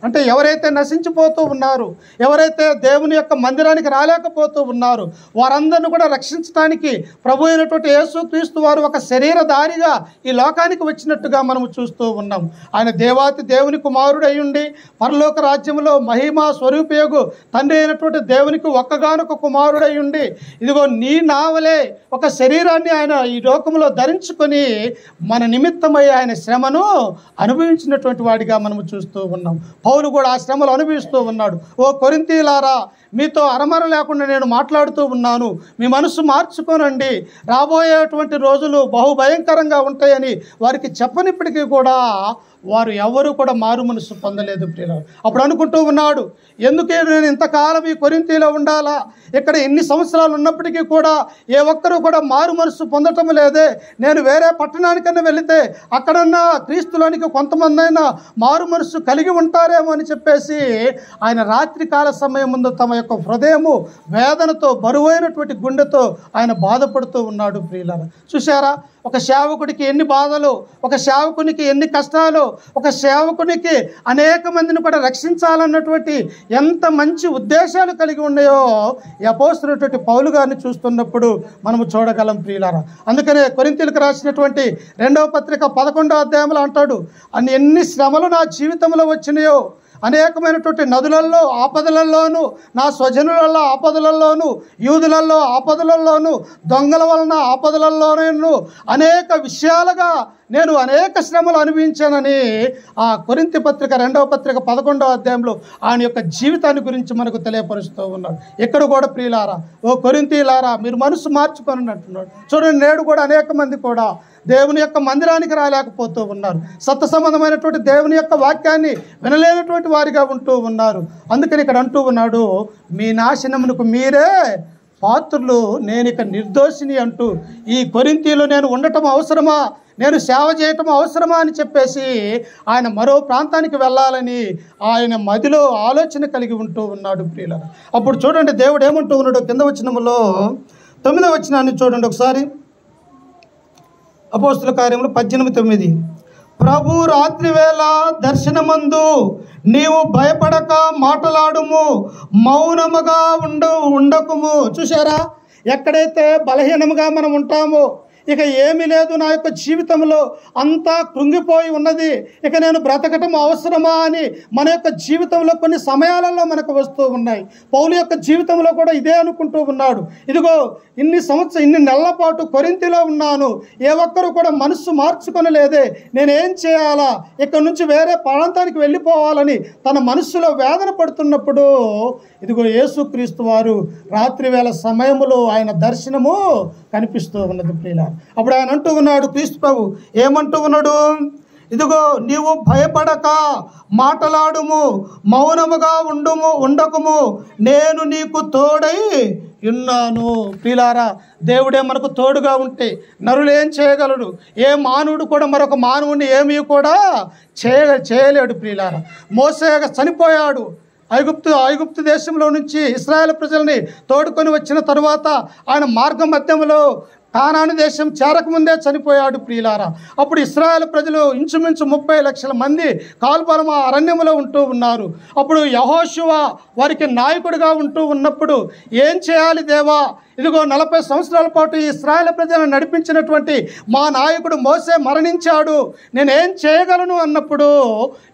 అంటే ఎవరైతే నశించిపోతూ ఉన్నారు, ఎవరైతే దేవుని యొక్క మందిరానికి రాలేకపోతూ ఉన్నారు, వారందరిని కూడా రక్షించడానికి ప్రభు అయినటువంటి యేసుక్రీస్తు వారు ఒక శరీరధారిగా ఈ లోకానికి వచ్చినట్టుగా మనము చూస్తూ ఉన్నాం. ఆయన దేవాతి దేవుని కుమారుడు అయ్యుండి పరలోక రాజ్యంలో మహిమా స్వరూపయోగు తండ్రి అయినటువంటి దేవునికి ఒక్కగానొక కుమారుడై ఉండి ఇదిగో నీ నావలే ఒక శరీరాన్ని ఆయన ఈ లోకంలో ధరించుకొని మన నిమిత్తమై ఆయన శ్రమను అనుభవించినటువంటి వాడిగా మనము చూస్తూ ఉన్నాం. పౌలు కూడా ఆ శ్రమలు అనుభవిస్తూ ఉన్నాడు. ఓ కొరింథీయులారా, మీతో అరమర లేకుండా నేను మాట్లాడుతూ ఉన్నాను, మీ మనసు మార్చుకోనండి, రాబోయేటువంటి రోజులు బహుభయంకరంగా ఉంటాయని వారికి చెప్పనిప్పటికీ కూడా వారు ఎవరు కూడా మారు మనసు పొందలేదు ప్రియులారా. అప్పుడు అనుకుంటూ ఉన్నాడు, ఎందుకే నేను ఇంతకాలం ఈ కొరింథీలో ఉండాలా, ఇక్కడ ఎన్ని సంవత్సరాలు ఉన్నప్పటికీ కూడా ఏ ఒక్కరూ కూడా మారు మనసు పొందటం లేదే, నేను వేరే పట్టణానికన్నా వెళితే అక్కడన్నా క్రీస్తులోనికి కొంతమంది అయినా మారు మనసు కలిగి ఉంటారేమో అని చెప్పేసి ఆయన రాత్రి కాల సమయం ముందు తమ యొక్క హృదయము వేదనతో బరువైనటువంటి గుండెతో ఆయన బాధపడుతూ ఉన్నాడు ప్రియులారా. చూశారా, ఒక సేవకుడికి ఎన్ని బాధలు, ఒక సేవకునికి ఎన్ని కష్టాలు, ఒక సేవకునికి అనేక మందిని కూడా రక్షించాలన్నటువంటి ఎంత మంచి ఉద్దేశాలు కలిగి ఉన్నాయో ఈ అపోస్తలుడైనటువంటి పౌలు గారిని చూస్తున్నప్పుడు మనము చూడగలం ప్రియులారా. అందుకనే కొరింథీయులకు రాసినటువంటి 2వ పత్రిక 11వ అధ్యాయంలో అంటాడు, ఎన్ని శ్రమలు నా జీవితంలో వచ్చినాయో, అనేకమైనటువంటి నదులలో ఆపదలలోను, నా స్వజనులలో ఆపదలలోను, యూదులలో ఆపదలలోను, దొంగల వలన ఆపదలలోనూ అనేక విషయాలుగా నేను అనేక శ్రమలు అనుభవించానని ఆ కొరింథీ పత్రిక 2వ పత్రిక 11వ అధ్యాయంలో ఆయన యొక్క జీవితాన్ని గురించి మనకు తెలియపరుస్తూ ఉన్నాడు. ఇక్కడ కూడా ప్రియులారా, ఓ కొరింథీయులారా, మీరు మనసు మార్చుకొని అంటున్నాడు. చూడండి, నేడు కూడా అనేక మంది కూడా దేవుని యొక్క మందిరానికి రాలేకపోతూ ఉన్నారు, సత్య సంబంధమైనటువంటి దేవుని యొక్క వాక్యాన్ని వినలేనటువంటి వారిగా ఉంటూ ఉన్నారు. అందుకని ఇక్కడ అంటూ ఉన్నాడు, మీ నాశనమునకు మీరే పాత్రులు, నేను ఇక నిర్దోషిని అంటూ ఈ కొరింథీలో నేను ఉండటం అవసరమా, నేను సేవ చేయటం అవసరమా అని చెప్పేసి ఆయన మరో ప్రాంతానికి వెళ్ళాలని ఆయన మదిలో ఆలోచన కలిగి ఉంటూ ఉన్నాడు ప్రియులారా. అప్పుడు చూడండి దేవుడు ఏమంటూ ఉన్నాడు, కింద వచనములో 9వ వచనాన్ని చూడండి ఒకసారి. అపోస్తుల కార్యములు 18:9, ప్రభు రాత్రి వేళ దర్శనమందు నీవు భయపడక మాటలాడుము, మౌనముగా ఉండకుము. చూసారా, ఎక్కడైతే బలహీనముగా మనం ఉంటామో, ఇక ఏమీ లేదు నా యొక్క జీవితంలో, అంతా కృంగిపోయి ఉన్నది, ఇక నేను బ్రతకటం అవసరమా అని మన యొక్క జీవితంలో కొన్ని సమయాలలో మనకు వస్తూ ఉన్నాయి. పౌలు యొక్క జీవితంలో కూడా ఇదే అనుకుంటూ ఉన్నాడు, ఇదిగో ఇన్ని నెలల పాటు కొరింథీలో ఉన్నాను, ఏ ఒక్కరు కూడా మనస్సు మార్చుకొనలేదే, నేనేం చేయాలా, ఇక్కడ నుంచి వేరే ప్రాంతానికి వెళ్ళిపోవాలని తన మనస్సులో వేదన పడుతున్నప్పుడు ఇదిగో యేసుక్రీస్తు వారు రాత్రి వేళ సమయంలో ఆయన దర్శనము కనిపిస్తూ ఉన్నది ప్రియులారా. అప్పుడు ఆయన అంటూ ఉన్నాడు, క్రీస్తు ప్రభు ఏమంటూ ఉన్నాడు, ఇదిగో నీవు భయపడక మాటలాడుము, మౌనముగా ఉండకుము, నేను నీకు తోడై ఉన్నాను. ప్రియులారా, దేవుడే మనకు తోడుగా ఉంటే నరులు ఏం చేయగలడు? ఏ మానవుడు కూడా మరొక మానవుని ఏమీ కూడా చేయలేడు ప్రియులారా. మోసే చనిపోయాడు, ఐగుప్తు దేశంలో నుంచి ఇశ్రాయేలు ప్రజల్ని తోడుకొని వచ్చిన తరువాత ఆయన మార్గ మధ్యంలో కానాను దేశం చేరకముందే చనిపోయాడు ప్రియులారా. అప్పుడు ఇశ్రాయేలు ప్రజలు ఇంచుమించు 30 లక్షల మంది కాల్పరమ అరణ్యములో ఉంటూ ఉన్నారు. అప్పుడు యెహోషువ వారికి నాయకుడిగా ఉంటూ ఉన్నప్పుడు ఏం చేయాలి దేవా, ఇదిగో 40 సంవత్సరాల పాటు ఈ ఇశ్రాయేలు ప్రజలను నడిపించినటువంటి మా నాయకుడు మోసే మరణించాడు, నేనేం చేయగలను అన్నప్పుడు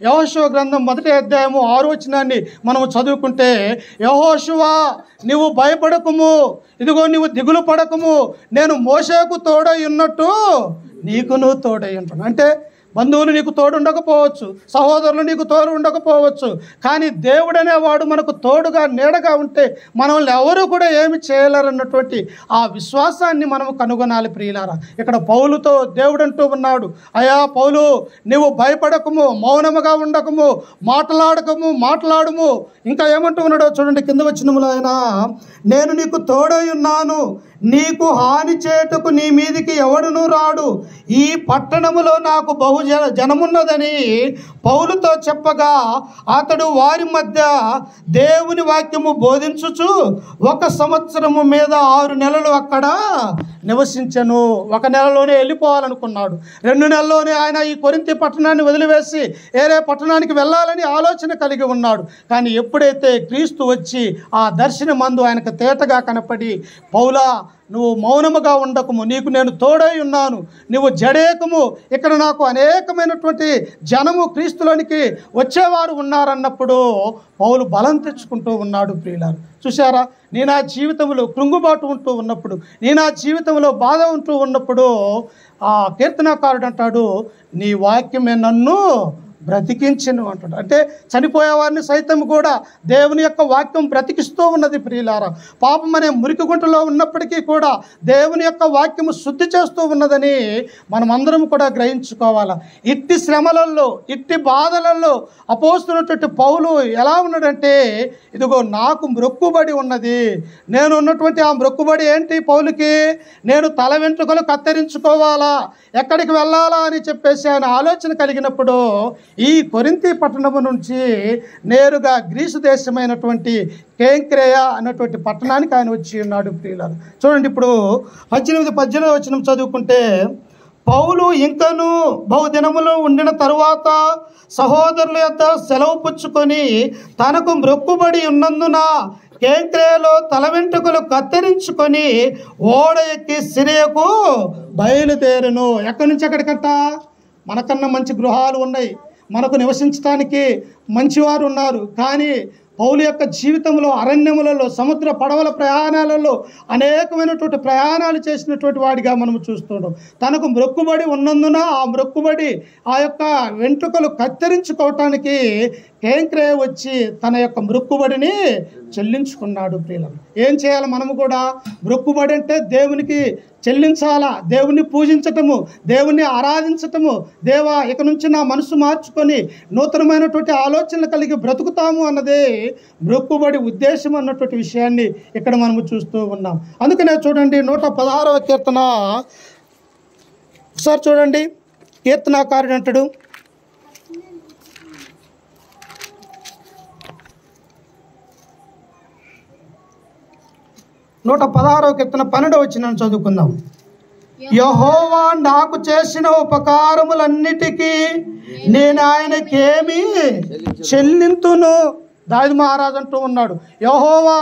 యెహోషువ గ్రంథం 1వ అధ్యాయము 6వ వచనాన్ని మనము చదువుకుంటే, యెహోషువ నీవు భయపడకుము, ఇదిగో నీవు దిగులు పడకుము, నేను మోషేకు తోడై ఉన్నట్టు నీకును తోడై ఉంటాను. అంటే బంధువులు నీకు తోడు ఉండకపోవచ్చు, సహోదరులు నీకు తోడు ఉండకపోవచ్చు, కానీ దేవుడు అనేవాడు మనకు తోడుగా నీడగా ఉంటే మనల్ని ఎవరు కూడా ఏమి చేయలేరన్నటువంటి ఆ విశ్వాసాన్ని మనము కనుగొనాలి ప్రియులారా. ఇక్కడ పౌలుతో దేవుడు అంటూ ఉన్నాడు, అయ్యా పౌలు, నీవు భయపడకము, మౌనముగా ఉండకము, మాట్లాడుము. ఇంకా ఏమంటూ ఉన్నాడో చూడండి, కింద వచనములో ఆయన, నేను నీకు తోడై ఉన్నాను, నీకు హాని చేటుకు నీ మీదికి ఎవడునూ రాడు, ఈ పట్టణములో నాకు బహు జనమున్నదని పౌలుతో చెప్పగా అతడు వారి మధ్య దేవుని వాక్యము బోధించుచు 1 సంవత్సరము మీద 6 నెలలు అక్కడ నివసించను. 1 నెలలోనే వెళ్ళిపోవాలనుకున్నాడు. 2 నెలల్లోనే ఆయన ఈ కొరింథీ పట్టణాన్ని వదిలివేసి వేరే పట్టణానికి వెళ్ళాలని ఆలోచన కలిగి ఉన్నాడు. కానీ ఎప్పుడైతే క్రీస్తు వచ్చి ఆ దర్శనమందు ఆయనకు తేటగా కనపడి, పౌలా నువ్వు మౌనముగా ఉండకము, నీకు నేను తోడై ఉన్నాను, నువ్వు జడేకము, ఇక్కడ నాకు అనేకమైనటువంటి జనము క్రీస్తులోనికి వచ్చేవారు ఉన్నారన్నప్పుడు పౌలు బలం తెచ్చుకుంటూ ఉన్నాడు ప్రియులారు. చూసారా, నీ నా జీవితంలో కృంగుబాటు ఉంటూ ఉన్నప్పుడు, నీ నా జీవితంలో బాధ ఉంటూ ఉన్నప్పుడు ఆ కీర్తనాకారుడు అంటాడు, నీ వాక్యమే నన్ను బ్రతికించను అంటాడు. అంటే చనిపోయేవారిని సైతం కూడా దేవుని యొక్క వాక్యం బ్రతికిస్తూ ఉన్నది ప్రియులారా. పాపం అనే మురికి గుంటలో ఉన్నప్పటికీ కూడా దేవుని యొక్క వాక్యము శుద్ధి చేస్తూ ఉన్నదని మనం అందరం కూడా గ్రహించుకోవాలా. ఇట్టి శ్రమలలో, ఇట్టి బాధలలో అపోస్తున్నటువంటి పౌలు ఎలా ఉన్నాడంటే, ఇదిగో నాకు మ్రొక్కుబడి ఉన్నది. నేను ఉన్నటువంటి ఆ మ్రొక్కుబడి ఏంటి పౌలుకి? నేను తల వెంట్రుకలు కత్తిరించుకోవాలా, ఎక్కడికి వెళ్ళాలా అని చెప్పేసి ఆయన ఆలోచన కలిగినప్పుడు ఈ కొరింథీ పట్టణము నుంచి నేరుగా గ్రీసు దేశమైనటువంటి కేంక్రేయ అన్నటువంటి పట్టణానికి ఆయన వచ్చి ఉన్నాడు ప్రియులారు. చూడండి, ఇప్పుడు 18 వచనం చదువుకుంటే, పౌలు ఇంకను బహుదినములు ఉండిన తరువాత సహోదరుల యొక్క సెలవు పుచ్చుకొని తనకు మ్రొక్కుబడి ఉన్నందున కేంక్రేయలో తల వెంట్రుకలు కత్తిరించుకొని ఓడ ఎక్కి సిరియకు బయలుదేరును. ఎక్కడి నుంచి ఎక్కడికట్ట? మనకన్నా మంచి గృహాలు ఉన్నాయి, మనకు నివసించడానికి మంచివారు ఉన్నారు. కానీ పౌలు యొక్క జీవితంలో అరణ్యములలో, సముద్ర పడవల ప్రయాణాలలో అనేకమైనటువంటి ప్రయాణాలు చేసినటువంటి వాడిగా మనం చూస్తున్నాం. తనకు మ్రొక్కుబడి ఉన్నందున ఆ మ్రొక్కుబడి, ఆ యొక్క వెంట్రుకలు కత్తిరించుకోవటానికి కేంక్రేయ వచ్చి తన యొక్క మ్రొక్కుబడిని చెల్లించుకున్నాడు ప్రియులను. ఏం చేయాలి మనము కూడా? మ్రొక్కుబడి అంటే దేవునికి చెల్లించాలా, దేవుణ్ణి పూజించటము, దేవుణ్ణి ఆరాధించటము. దేవా, ఇక నుంచి నా మనసు మార్చుకొని నూతనమైనటువంటి ఆలోచనలు కలిగి బ్రతుకుతాము అన్నదే మ్రొక్కుబడి ఉద్దేశం అన్నటువంటి విషయాన్ని ఇక్కడ మనము చూస్తూ ఉన్నాం. అందుకనే చూడండి, 116వ కీర్తన ఒకసారి చూడండి. కీర్తనాకారుడు అంటాడు, 116వ కీర్తన 12వ వచనం చదువుకుందాం. యెహోవా నాకు చేసిన ఉపకారములన్నిటికీ నేను ఆయనకేమి చెల్లింతును. దావీదు మహారాజు అంటూ ఉన్నాడు, యెహోవా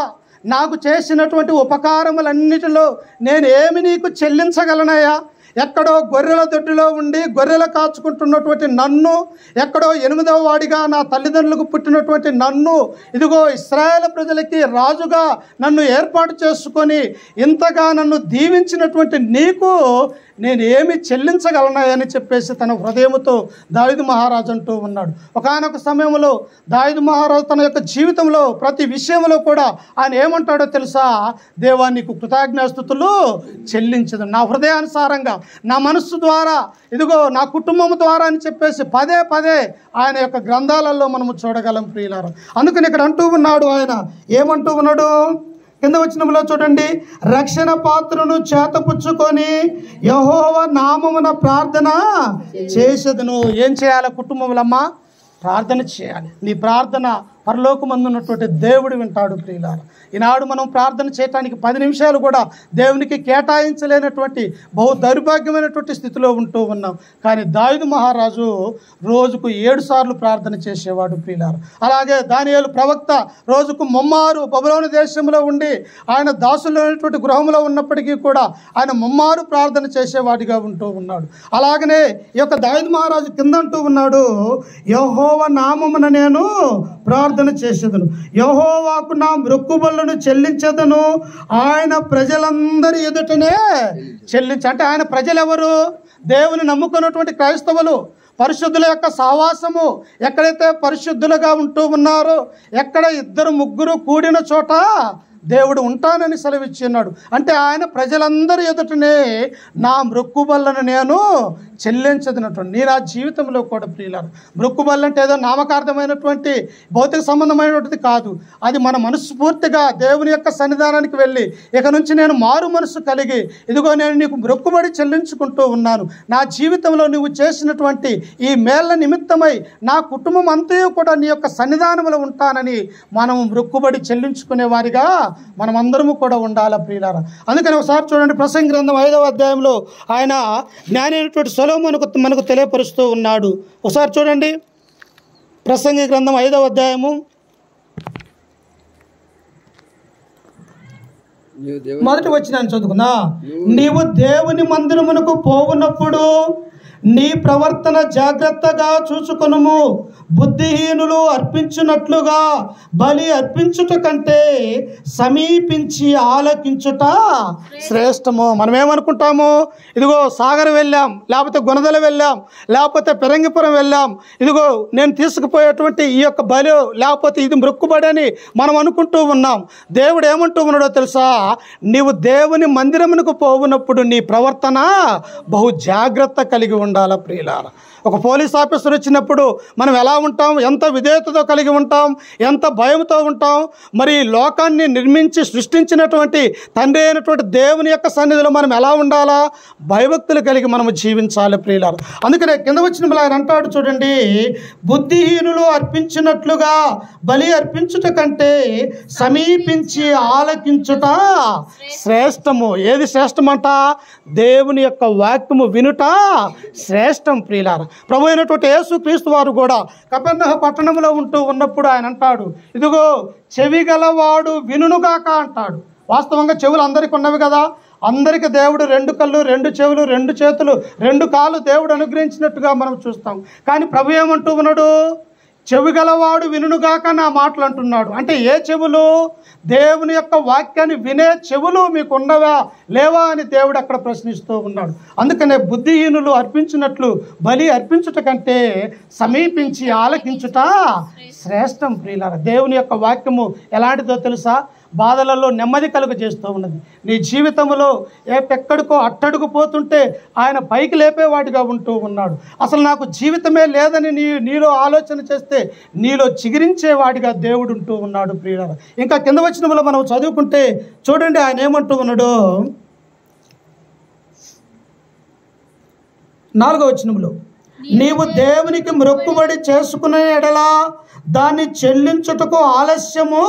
నాకు చేసినటువంటి ఉపకారములన్నిటిలో నేను ఏమి నీకు చెల్లించగలనయ్యా? ఎక్కడో గొర్రెల దొడ్డిలో ఉండి గొర్రెలు కాచుకుంటున్నటువంటి నన్ను, ఎక్కడో 8వ వాడిగా నా తల్లిదండ్రులకు పుట్టినటువంటి నన్ను, ఇదిగో ఇశ్రాయేలు ప్రజలకి రాజుగా నన్ను ఏర్పాటు చేసుకొని ఇంతగా నన్ను దీవించినటువంటి నీకు నేను ఏమి చెల్లించగలనాయని చెప్పేసి తన హృదయముతో దావీదు మహారాజు అంటూ ఉన్నాడు. ఒకానొక సమయంలో దావీదు మహారాజు తన యొక్క జీవితంలో ప్రతి విషయంలో కూడా ఆయన ఏమంటాడో తెలుసా? దేవా, నీకు కృతజ్ఞాస్తుతులు చెల్లించదు, నా హృదయానుసారంగా, నా మనస్సు ద్వారా, ఇదిగో నా కుటుంబం ద్వారా అని చెప్పేసి పదే పదే ఆయన యొక్క గ్రంథాలలో మనము చూడగలం ప్రియులారా. అందుకని ఇక్కడ అంటూ ఉన్నాడు, ఆయన ఏమంటూ ఉన్నాడు? కింద వచనంలో చూడండి, రక్షణ పాత్రను చేతపుచ్చుకొని యెహోవా నామమున ప్రార్థన చేసేదను. ఏం చేయాలి కుటుంబంలమ్మా? ప్రార్థన చేయాలి. నీ ప్రార్థన పరలోకమందున్నటువంటి దేవుడు వింటాడు ప్రియులారా. ఈనాడు మనం ప్రార్థన చేయటానికి 10 నిమిషాలు కూడా దేవునికి కేటాయించలేనటువంటి బహు దౌర్భాగ్యమైనటువంటి స్థితిలో ఉంటూ ఉన్నాం. కానీ దావీదు మహారాజు రోజుకు 7 సార్లు ప్రార్థన చేసేవాడు ప్రియులారా. అలాగే దానియేలు ప్రవక్త రోజుకు 3 బబులోను దేశంలో ఉండి ఆయన దాసులైనటువంటి గృహంలో ఉన్నప్పటికీ కూడా ఆయన 3 ప్రార్థన చేసేవాడిగా ఉంటూ ఉన్నాడు. అలాగనే ఈ యొక్క దావీదు మహారాజు కింద అంటూ ఉన్నాడు, యెహోవా నామమున నేను ప్రార్థన చేసేదను, యెహోవాకు నా మ్రొక్కుబడులను చెల్లించేదను, ఆయన ప్రజలందరి ఎదుటనే చెల్లించ. అంటే ఆయన ప్రజలు ఎవరు? దేవుని నమ్ముకున్నటువంటి క్రైస్తవులు, పరిశుద్ధుల యొక్క సహవాసము ఎక్కడైతే పరిశుద్ధులుగా ఉంటూ ఉన్నారో, ఎక్కడ 2 3 కూడిన చోట దేవుడు ఉంటానని సెలవిచ్చి ఉన్నాడు. అంటే ఆయన ప్రజలందరి ఎదుటనే నా మ్రొక్కుబళ్ళను నేను చెల్లించదనటువంటి నీ నా జీవితంలో కూడా ప్రియులారు. మ్రొక్కుబళ్ళు అంటే ఏదో నామకార్థమైనటువంటి భౌతిక సంబంధమైనటువంటిది కాదు. అది మన మనస్ఫూర్తిగా దేవుని యొక్క సన్నిధానానికి వెళ్ళి ఇక నుంచి నేను మారు మనసు కలిగి ఇదిగో నేను నీకు మ్రొక్కుబడి చెల్లించుకుంటూ ఉన్నాను, నా జీవితంలో నువ్వు చేసినటువంటి ఈ మేళ్ల నిమిత్తమై నా కుటుంబం అంతయు కూడా నీ యొక్క సన్నిధానంలో ఉంటానని మనం మ్రొక్కుబడి చెల్లించుకునే వారిగా మనమందరము కూడా ఉండాలి ప్రియులారా. అందుకని ఒకసారి చూడండి, ప్రసంగి గ్రంథం 5వ అధ్యాయంలో ఆయన జ్ఞాని అయినటువంటి సొలొమోనుకు మనకు తెలియపరుస్తూ ఉన్నాడు. ఒకసారి చూడండి, ప్రసంగి గ్రంథం 5వ అధ్యాయము 1వ వచనాన్ని చదువుకుందా. నీవు దేవుని మందిరమునకు పోవునప్పుడు నీ ప్రవర్తన జాగ్రత్తగా చూసుకొనుము. బుద్ధిహీనులు అర్పించున్నట్లుగా బలి అర్పించుట కంటే సమీపించి ఆలకించుట శ్రేష్టము. మనం ఏమనుకుంటాము, ఇదిగో సాగర్ వెళ్ళాం, లేకపోతే గుణదల వెళ్ళాం, లేకపోతే పెరంగిపురం వెళ్ళాం, ఇదిగో నేను తీసుకుపోయేటువంటి ఈ యొక్క బలి లేకపోతే ఇది మ్రొక్కుబడి అని మనం అనుకుంటూ ఉన్నాం. దేవుడు ఏమంటూ ఉన్నాడో తెలుసా, నీవు దేవుని మందిరమునకు పోవునప్పుడు నీ ప్రవర్తన బహు జాగ్రత్త కలిగి ఉండాలి ప్రియులారా. ఒక పోలీస్ ఆఫీసర్ వచ్చినప్పుడు మనం ఎలా ఉంటాం, ఎంత విధేయతతో కలిగి ఉంటాం, ఎంత భయంతో ఉంటాం. మరి లోకాన్ని నిర్మించి సృష్టించినటువంటి తండ్రి అయినటువంటి దేవుని యొక్క సన్నిధిలో మనం ఎలా ఉండాలా, భయభక్తులు కలిగి మనము జీవించాలి ప్రియులారా. అందుకనే కింద వచ్చిన ఆయన అంటాడు చూడండి, బుద్ధిహీనులు అర్పించినట్లుగా బలి అర్పించుట కంటే సమీపించి ఆలకించుట శ్రేష్టము. ఏది శ్రేష్టమంట, దేవుని యొక్క వాక్యము వినుట శ్రేష్టం ప్రియులారా. ప్రభు అయినటువంటి యేసుక్రీస్తు వారు కూడా కపెర్నహు పట్టణంలో ఉంటూ ఉన్నప్పుడు ఆయన అంటాడు, ఇదిగో చెవి గలవాడు వినుగాక అంటాడు. వాస్తవంగా చెవులు అందరికీ ఉన్నవి కదా, అందరికీ దేవుడు 2 కళ్ళు 2 చెవులు 2 చేతులు 2 కాళ్ళు దేవుడు అనుగ్రహించినట్టుగా మనం చూస్తాం. కానీ ప్రభు ఏమంటూ ఉన్నాడు, చెవి గలవాడు వినుగాక నా మాటలు అంటున్నాడు. అంటే ఏ చెవులు, దేవుని యొక్క వాక్యాన్ని వినే చెవులు మీకు ఉన్నవా లేవా అని దేవుడు అక్కడ ప్రశ్నిస్తూ ఉన్నాడు. అందుకనే బుద్ధిహీనులు అర్పించినట్లు బలి అర్పించుట కంటే సమీపించి ఆలకించుట శ్రేష్టం ప్రియులారా. దేవుని యొక్క వాక్యము ఎలాంటిదో తెలుసా, బాధలలో నెమ్మది కలుగజేస్తూ ఉన్నది. నీ జీవితంలో ఎక్కడికో అట్టడుగు పోతుంటే ఆయన పైకి లేపేవాడిగా ఉంటూ ఉన్నాడు. అసలు నాకు జీవితమే లేదని నీలో ఆలోచన చేస్తే నీలో చిగిరించేవాడిగా దేవుడు ఉంటూ ఉన్నాడు ప్రియులారా. ఇంకా కింద వచనంలో మనం చదువుకుంటే చూడండి, ఆయన ఏమంటూ ఉన్నాడు, 4వ వచనంలో, నీవు దేవునికి మ్రొక్కుబడి చేసుకునే ఎడలా దాన్ని చెల్లించుటకు ఆలస్యము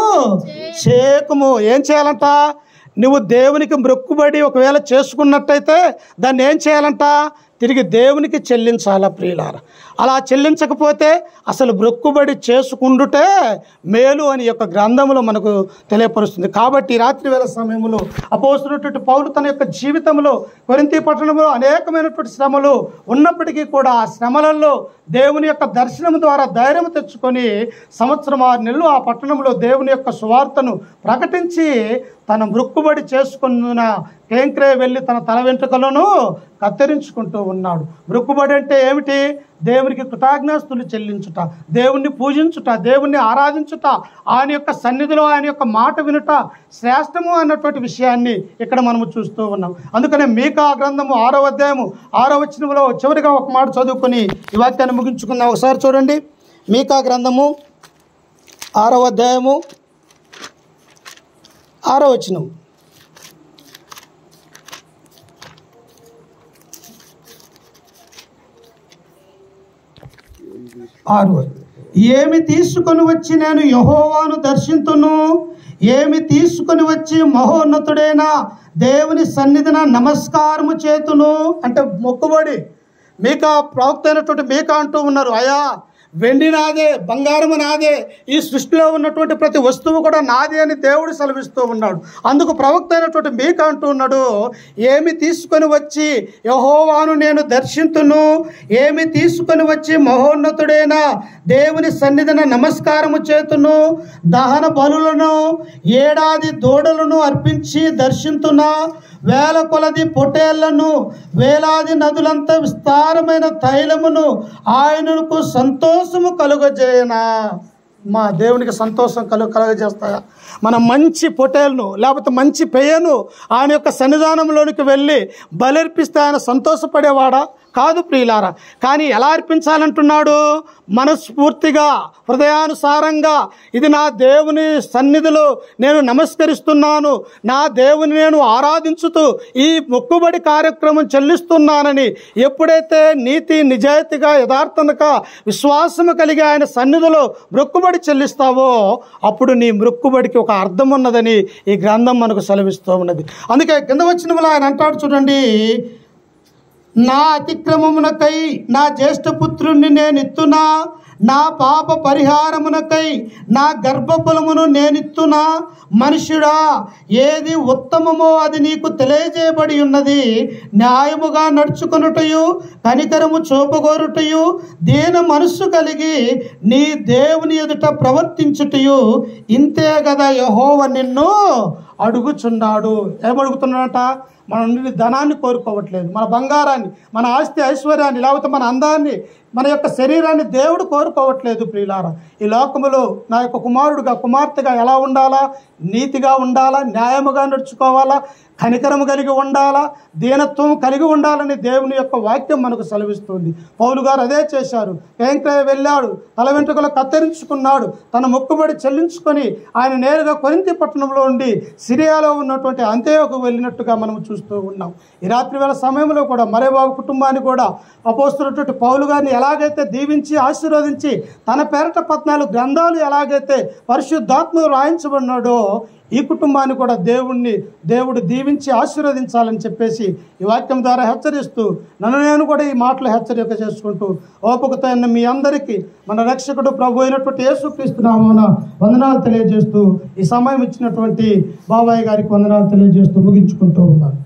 చేయకుము. ఏం చేయాలంట, నువ్వు దేవునికి మ్రొక్కుబడి ఒకవేళ చేసుకున్నట్టయితే దాన్ని ఏం చేయాలంట, తిరిగి దేవునికి చెల్లించాలా ప్రియులారా. అలా చెల్లించకపోతే అసలు మ్రొక్కుబడి చేసుకుండుటే మేలు అని యొక్క గ్రంథంలో మనకు తెలియపరుస్తుంది. కాబట్టి రాత్రి వేళ సమయంలో అపోస్తలుడైనటువంటి పౌలు తన యొక్క జీవితంలో కొరింథీ పట్టణంలో అనేకమైనటువంటి శ్రమలు ఉన్నప్పటికీ కూడా ఆ శ్రమలలో దేవుని యొక్క దర్శనం ద్వారా ధైర్యం తెచ్చుకొని 6 నెలలు ఆ పట్టణంలో దేవుని యొక్క సువార్తను ప్రకటించి తన మ్రొక్కుబడి చేసుకున్న కేంక్రే వెళ్ళి తన తల వెంట్రుకలను కత్తిరించుకుంటూ ఉన్నాడు. మ్రొక్కుబడి అంటే ఏమిటి, దేవునికి కృతజ్ఞాస్తులు చెల్లించుట, దేవుణ్ణి పూజించుట, దేవుణ్ణి ఆరాధించుట, ఆయన యొక్క సన్నిధిలో ఆయన యొక్క మాట వినుట శ్రేష్టము అన్నటువంటి విషయాన్ని ఇక్కడ మనము చూస్తూ ఉన్నాం. అందుకనే మీకా గ్రంథము 6వ అధ్యాయము 6వ వచనంలో చివరిగా ఒక మాట చదువుకొని ఈ వాక్యాన్ని ముగించుకుందాం. ఒకసారి చూడండి, మీకా గ్రంథము 6వ అధ్యాయము 6వ వచనం, ఏమి తీసుకొని వచ్చి నేను యెహోవాను దర్శింతును, ఏమి తీసుకొని వచ్చి మహోన్నతుడైన దేవుని సన్నిధిన నమస్కారము చేతును. అంటే మొక్కుబడి. మీకా ప్రవక్త అయినటువంటి మీకా అంటూ ఉన్నారు, అయ్యా వెండి నాదే, బంగారము నాదే, ఈ సృష్టిలో ఉన్నటువంటి ప్రతి వస్తువు కూడా నాదే అని దేవుడు సెలవిస్తూ ఉన్నాడు. అందుకు ప్రవక్త అయినటువంటి మీకా అంటూ ఉన్నాడు, ఏమి తీసుకొని వచ్చి యెహోవాను నేను దర్శింతును, ఏమి తీసుకొని వచ్చి మహోన్నతుడైన దేవుని సన్నిధిన నమస్కారము చేతును, దహన బలులను 7 దూడలను అర్పించి దర్శింతునా, వేల కొలది పొటేళ్లను, వేలాది నదులంత విస్తారమైన తైలమును ఆయనకు సంతోషము కలుగజేయనా? మా దేవునికి సంతోషం కలుగజేస్తాయా? మన మంచి పొటేల్ను లేకపోతే మంచి పెయ్యను ఆయన యొక్క సన్నిధానంలోనికి వెళ్ళి బలర్పిస్తే ఆయన సంతోషపడేవాడా? కాదు ప్రియులారా. కానీ ఎలా అర్పించాలంటున్నాడు? మనస్ఫూర్తిగా, హృదయానుసారంగా, ఇది నా దేవుని సన్నిధిలో నేను నమస్కరిస్తున్నాను, నా దేవుని నేను ఆరాధించుతూ ఈ మొక్కుబడి కార్యక్రమం చెల్లిస్తున్నానని ఎప్పుడైతే నీతి నిజాయితీగా యథార్థంగా విశ్వాసము కలిగి ఆయన సన్నిధిలో మొక్కుబడి చెల్లిస్తావో అప్పుడు నీ మొక్కుబడికి ఒక అర్థం ఉన్నదని ఈ గ్రంథం మనకు సెలవిస్తూ ఉన్నది. అందుకే కింద వచ్చిన ఆయన అంటాడు చూడండి, నా అతిక్రమమునకై నా జ్యేష్ఠపుత్రుణ్ణి నేను ఇత్తునా, నా పాప పరిహారమునకై నా గర్భఫలమును నేనిత్తునా? మనుష్యుడా, ఏది ఉత్తమమో అది నీకు తెలియజేయబడి ఉన్నది. న్యాయముగా నడుచుకొనుటయు, కనికరము చూపగోరుటయు, దీన మనస్సు కలిగి నీ దేవుని ఎదుట ప్రవర్తించుటయు, ఇంతే కదా యెహోవా నిన్ను అడుగుచున్నాడు. ఏమడుగుతున్నాడట? మన నుండి ధనాన్ని కోరుకోవట్లేదు, మన బంగారాన్ని, మన ఆస్తి ఐశ్వర్యాన్ని, లేకపోతే మన అందాన్ని, మన యొక్క శరీరాన్ని దేవుడు కోరుకోవట్లేదు. ప్రియులారా, ఈ లోకములో నా యొక్క కుమారుడుగా కుమార్తెగా ఎలా ఉండాలా? నీతిగా ఉండాలా, న్యాయముగా నడుచుకోవాలా, కనికరము కలిగి ఉండాలా, దీనత్వం కలిగి ఉండాలని దేవుని యొక్క వాక్యం మనకు సెలవిస్తుంది. పౌలు గారు అదే చేశారు. కేంక్రయ వెళ్ళాడు, తల వెంట్రుకలు కత్తిరించుకున్నాడు, తన మొక్కుబడి చెల్లించుకొని ఆయన నేరుగా కొరింథీ పట్టణంలో ఉండి సిరియాలో ఉన్నటువంటి అంతియోకు వెళ్ళినట్టుగా మనం చూస్తూ ఉన్నాం. ఈ రాత్రి వేళ సమయంలో కూడా మరేబాబు కుటుంబాన్ని కూడా అపోస్తున్నటువంటి పౌలు గారిని ఎలాగైతే దీవించి ఆశీర్వదించి తన పేరట 14 గ్రంథాలు ఎలాగైతే పరిశుద్ధాత్మను రాయించబడినాడో ఈ కుటుంబాన్ని కూడా దేవుడు దీవించి ఆశీర్వదించాలని చెప్పేసి ఈ వాక్యం ద్వారా హెచ్చరిస్తూ నన్ను నేను కూడా ఈ మాటలు హెచ్చరిక చేసుకుంటూ ఓపికతో ఉన్న మీ అందరికీ మన రక్షకుడు ప్రభు అయినటువంటి యేసుక్రీస్తు నామమున వందనాలు తెలియజేస్తూ ఈ సమయం ఇచ్చినటువంటి బాబాయ్ గారికి వందనాలు తెలియజేస్తూ ముగించుకుంటూ ఉన్నాను.